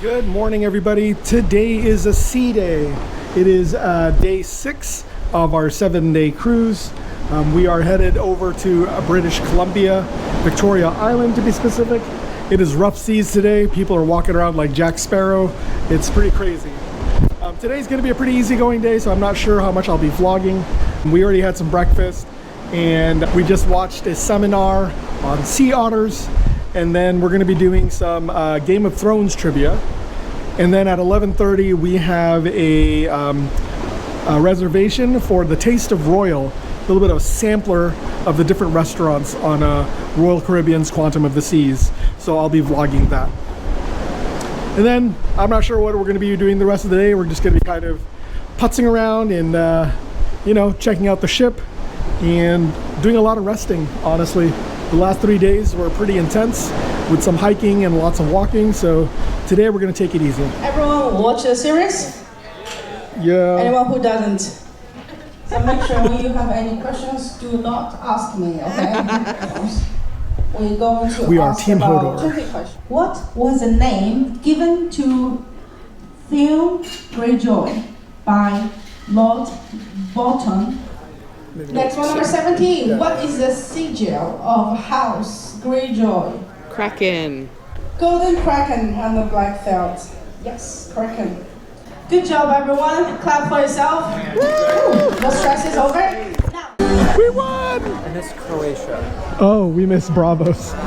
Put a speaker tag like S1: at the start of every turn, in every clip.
S1: Good morning, everybody. Today is a sea day. It is day 6 of our 7-day cruise. We are headed over to British Columbia, Victoria Island to be specific. It is rough seas today. People are walking around like Jack Sparrow. It's pretty crazy. Today's going to be a pretty easygoing day, so I'm not sure how much I'll be vlogging. We already had some breakfast, and we just watched a seminar on sea otters. And then we're going to be doing some Game of Thrones trivia. And then at 11:30 we have a reservation for the Taste of Royal, a little bit of a sampler of the different restaurants on Royal Caribbean's Quantum of the Seas. So I'll be vlogging that. And then I'm not sure what we're going to be doing the rest of the day. We're just going to be kind of putzing around and checking out the ship and doing a lot of resting, honestly. The last 3 days were pretty intense with some hiking and lots of walking, so today we're going to take it easy.
S2: Everyone watch the series?
S1: Yeah.
S2: Anyone who doesn't? So make sure when you have any questions, do not ask me, okay? We're going to
S1: we are
S2: ask
S1: Team
S2: about
S1: Hodor.
S2: 20 questions. What was the name given to Theon Greyjoy by Lord Bolton? Next one, number 17. Yeah. What is the sigil of House Greyjoy?
S3: Kraken.
S2: Golden Kraken on the black felt. Yes, Kraken. Good job, everyone. Clap for yourself. Woo! The stress is over. Now.
S1: We won!
S4: And it's Croatia.
S1: Oh, we missed Bravos.
S4: Oh,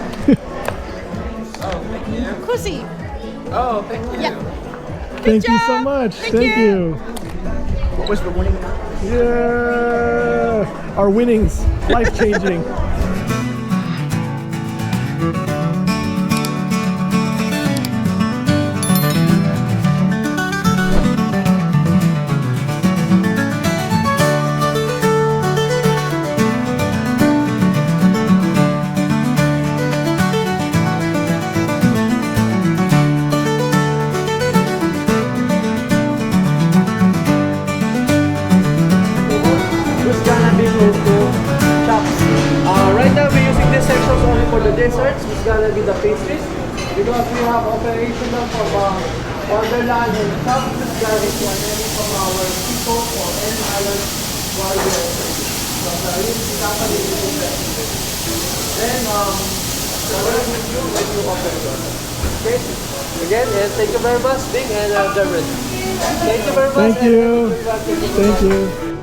S4: thank you.
S3: Kusi.
S4: Oh, thank you.
S3: Yeah.
S1: Thank you so much. Thank you.
S4: What was the winning?
S1: Yeah! Our winnings, life-changing.
S4: Right now we're using these sections only for the desserts. It's gonna be the pastries because we have operational from Wonderland and Chops. It's gonna require any from our people or any island while we're operating. So the company is doing that. Then the rest with you when you open it. Okay? Again, and thank you very much, Bing and Derwin. Thank you very much.
S1: Thank you. Thank you.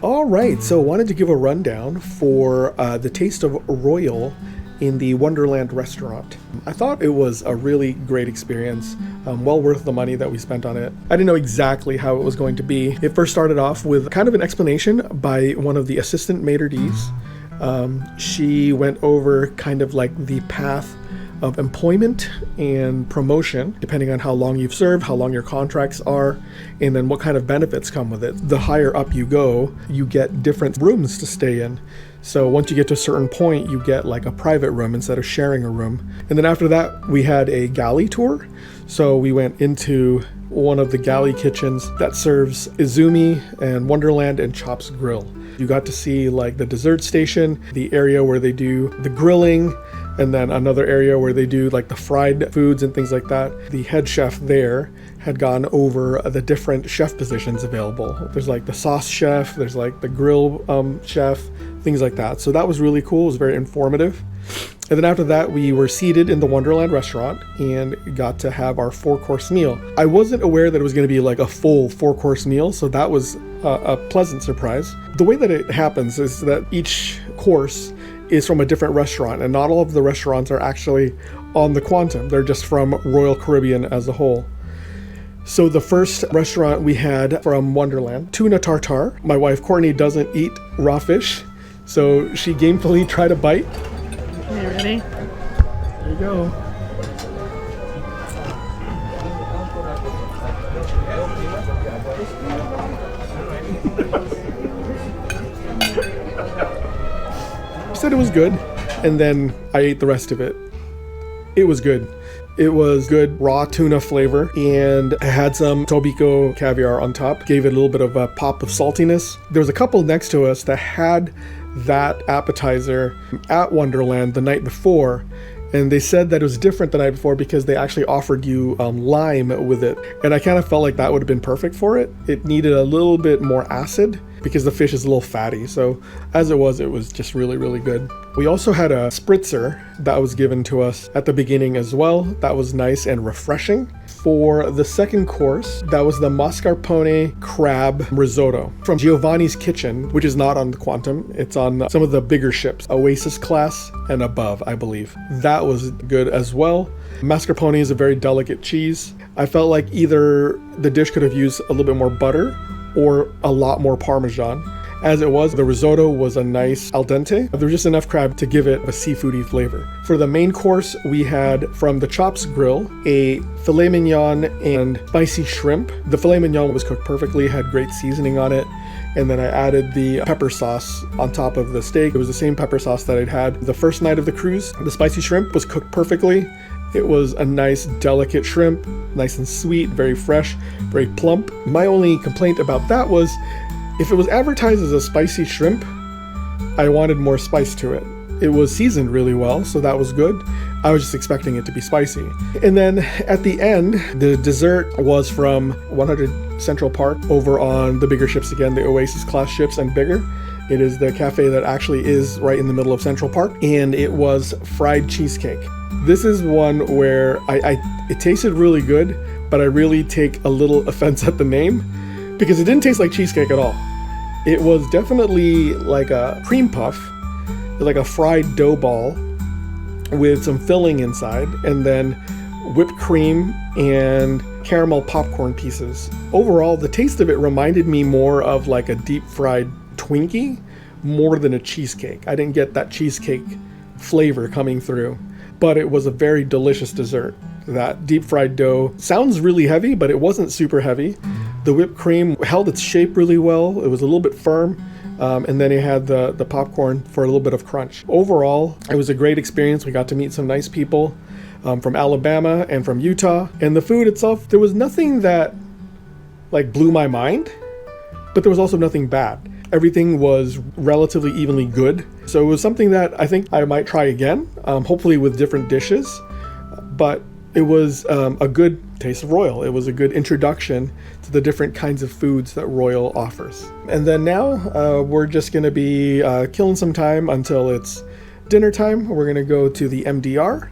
S1: Alright, so wanted to give a rundown for the Taste of Royal in the Wonderland restaurant. I thought it was a really great experience, well worth the money that we spent on it. I didn't know exactly how it was going to be. It first started off with kind of an explanation by one of the assistant maitre d's. She went over kind of like the path of employment and promotion, depending on how long you've served, how long your contracts are, and then what kind of benefits come with it. The higher up you go, you get different rooms to stay in. So once you get to a certain point, you get like a private room instead of sharing a room. And then after that, we had a galley tour. So we went into one of the galley kitchens that serves Izumi and Wonderland and Chops Grill. You got to see like the dessert station, the area where they do the grilling, and then another area where they do like the fried foods and things like that. The head chef there had gone over the different chef positions available. There's like the sauce chef, there's like the grill chef, things like that. So that was really cool. It was very informative. And then after that, we were seated in the Wonderland restaurant and got to have our 4-course meal. I wasn't aware that it was going to be like a full 4-course meal, so that was a pleasant surprise. The way that it happens is that each course is from a different restaurant, and not all of the restaurants are actually on the Quantum. They're just from Royal Caribbean as a whole. So the first restaurant we had from Wonderland, tuna tartare. My wife Courtney doesn't eat raw fish, so she gamefully tried a bite.
S3: You ready?
S1: There you go. He said it was good, and then I ate the rest of it. It was good. It was good raw tuna flavor, and it had some Tobiko caviar on top. Gave it a little bit of a pop of saltiness. There was a couple next to us that had that appetizer at Wonderland the night before, and they said that it was different the night before because they actually offered you lime with it. And I kind of felt like that would have been perfect for it. It needed a little bit more acid because the fish is a little fatty. So as it was just really, really good. We also had a spritzer that was given to us at the beginning as well. That was nice and refreshing. For the second course, that was the mascarpone crab risotto from Giovanni's Kitchen, which is not on the Quantum. It's on some of the bigger ships, Oasis class and above, I believe. That was good as well. Mascarpone is a very delicate cheese. I felt like either the dish could have used a little bit more butter or a lot more Parmesan. As it was, the risotto was a nice al dente. There was just enough crab to give it a seafoody flavor. For the main course, we had from the Chops Grill a filet mignon and spicy shrimp. The filet mignon was cooked perfectly, had great seasoning on it. And then I added the pepper sauce on top of the steak. It was the same pepper sauce that I'd had the first night of the cruise. The spicy shrimp was cooked perfectly. It was a nice, delicate shrimp, nice and sweet, very fresh, very plump. My only complaint about that was if it was advertised as a spicy shrimp, I wanted more spice to it. It was seasoned really well, so that was good. I was just expecting it to be spicy. And then at the end, the dessert was from 100 Central Park over on the bigger ships again, the Oasis class ships and bigger. It is the cafe that actually is right in the middle of Central Park, and it was fried cheesecake. This is one where it tasted really good, but I really take a little offense at the name because it didn't taste like cheesecake at all. It was definitely like a cream puff, like a fried dough ball with some filling inside, and then whipped cream and caramel popcorn pieces. Overall, the taste of it reminded me more of like a deep fried Twinkie more than a cheesecake. I didn't get that cheesecake flavor coming through, but it was a very delicious dessert. That deep fried dough sounds really heavy, but it wasn't super heavy. The whipped cream held its shape really well. It was a little bit firm. And then it had the popcorn for a little bit of crunch. Overall, it was a great experience. We got to meet some nice people from Alabama and from Utah. And the food itself, there was nothing that like blew my mind, but there was also nothing bad. Everything was relatively evenly good. So it was something that I think I might try again, hopefully with different dishes. But it was a good taste of Royal. It was a good introduction to the different kinds of foods that Royal offers. And then now we're just going to be killing some time until it's dinner time. We're going to go to the MDR,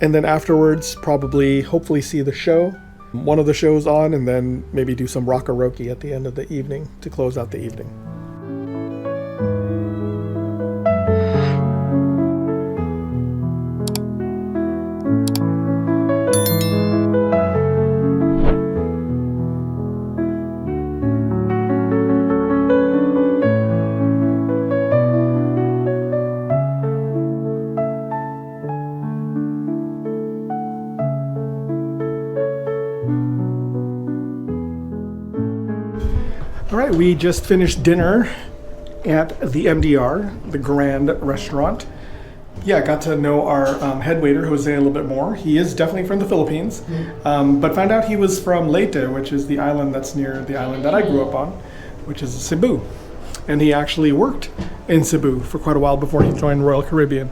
S1: and then afterwards probably hopefully see the show, one of the shows on, and then maybe do some rockaroke at the end of the evening to close out the evening. All right, we just finished dinner at the MDR, the Grand Restaurant. Yeah, got to know our head waiter, Jose, a little bit more. He is definitely from the Philippines, but found out he was from Leyte, which is the island that's near the island that I grew up on, which is Cebu. And he actually worked in Cebu for quite a while before he joined Royal Caribbean.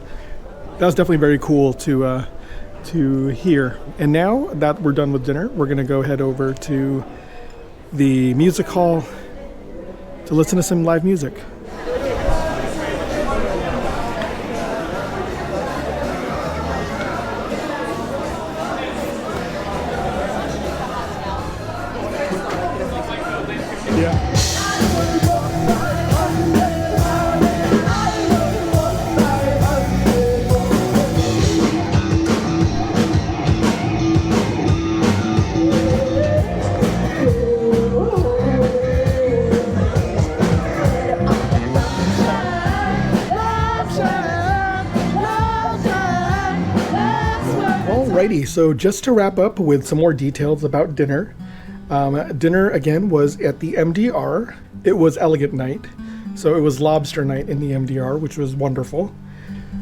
S1: That was definitely very cool to hear. And now that we're done with dinner, we're going to go head over to the music hall to listen to some live music. Yeah. Alrighty, so just to wrap up with some more details about dinner. Dinner again was at the MDR. It was elegant night, so it was lobster night in the MDR, which was wonderful.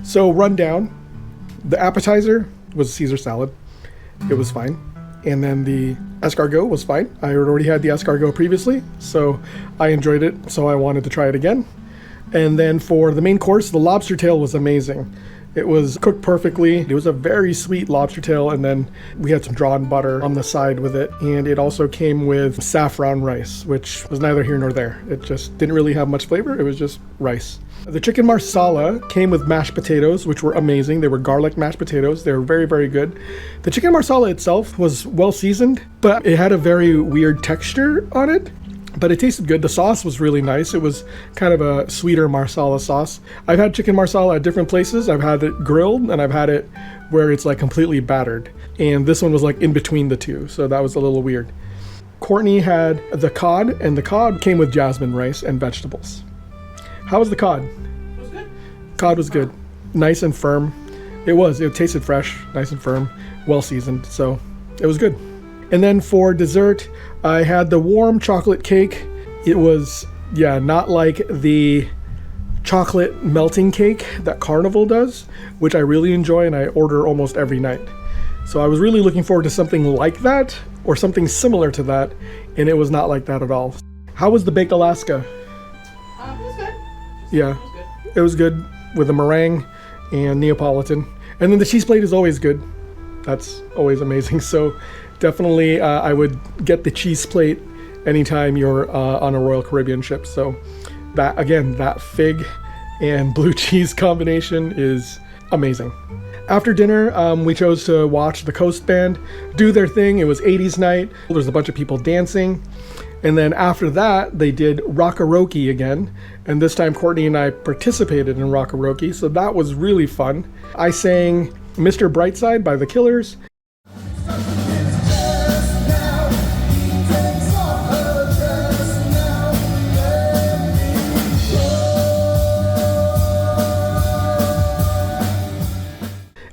S1: So rundown, the appetizer was Caesar salad. It was fine. And then the escargot was fine. I had already had the escargot previously, so I enjoyed it, so I wanted to try it again. And then for the main course, the lobster tail was amazing. It was cooked perfectly. It was a very sweet lobster tail, and then we had some drawn butter on the side with it. And it also came with saffron rice, which was neither here nor there. It just didn't really have much flavor. It was just rice. The chicken marsala came with mashed potatoes, which were amazing. They were garlic mashed potatoes. They were very, very good. The chicken marsala itself was well seasoned, but it had a very weird texture on it. But it tasted good. The sauce was really nice. It was kind of a sweeter marsala sauce. I've had chicken marsala at different places. I've had it grilled and I've had it where it's like completely battered. And this one was like in between the two. So that was a little weird. Courtney had the cod, and the cod came with jasmine rice and vegetables. How was the cod?
S4: It was good.
S1: Cod was good. Nice and firm. It tasted fresh, nice and firm, well seasoned. So it was good. And then for dessert, I had the warm chocolate cake. It was, not like the chocolate melting cake that Carnival does, which I really enjoy and I order almost every night. So I was really looking forward to something like that or something similar to that, and it was not like that at all. How was the baked Alaska?
S4: It was good.
S1: Yeah, it was good with the meringue and Neapolitan. And then the cheese plate is always good. That's always amazing. So definitely I would get the cheese plate anytime you're on a Royal Caribbean ship. So that fig and blue cheese combination is amazing. After dinner, we chose to watch the Coast Band do their thing. It was 80s night. There's a bunch of people dancing. And then after that, they did Rockaroke again. And this time, Courtney and I participated in Rockaroke. So that was really fun. I sang Mr. Brightside by The Killers.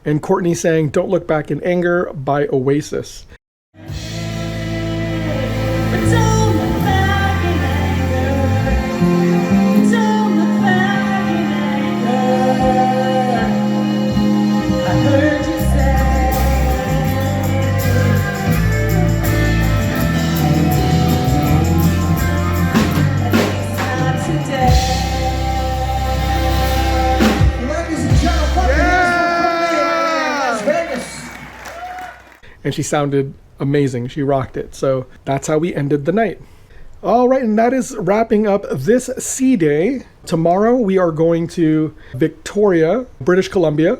S1: And Courtney sang Don't Look Back in Anger by Oasis. And she sounded amazing. She rocked it. So that's how we ended the night. All right, and that is wrapping up this sea day. Tomorrow we are going to Victoria, British Columbia.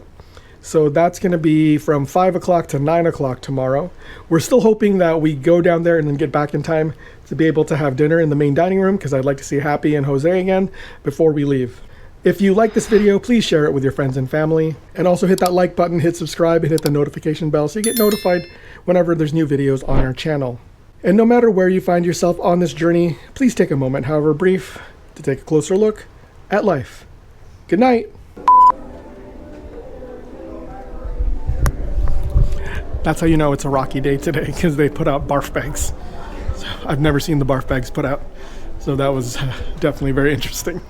S1: So that's going to be from 5 o'clock to 9 o'clock tomorrow. We're still hoping that we go down there and then get back in time to be able to have dinner in the main dining room, because I'd like to see Happy and Jose again before we leave. If you like this video, please share it with your friends and family. And also hit that like button, hit subscribe, and hit the notification bell so you get notified whenever there's new videos on our channel. And no matter where you find yourself on this journey, please take a moment, however brief, to take a closer look at life. Good night. That's how you know it's a rocky day today, because they put out barf bags. So I've never seen the barf bags put out. So that was definitely very interesting.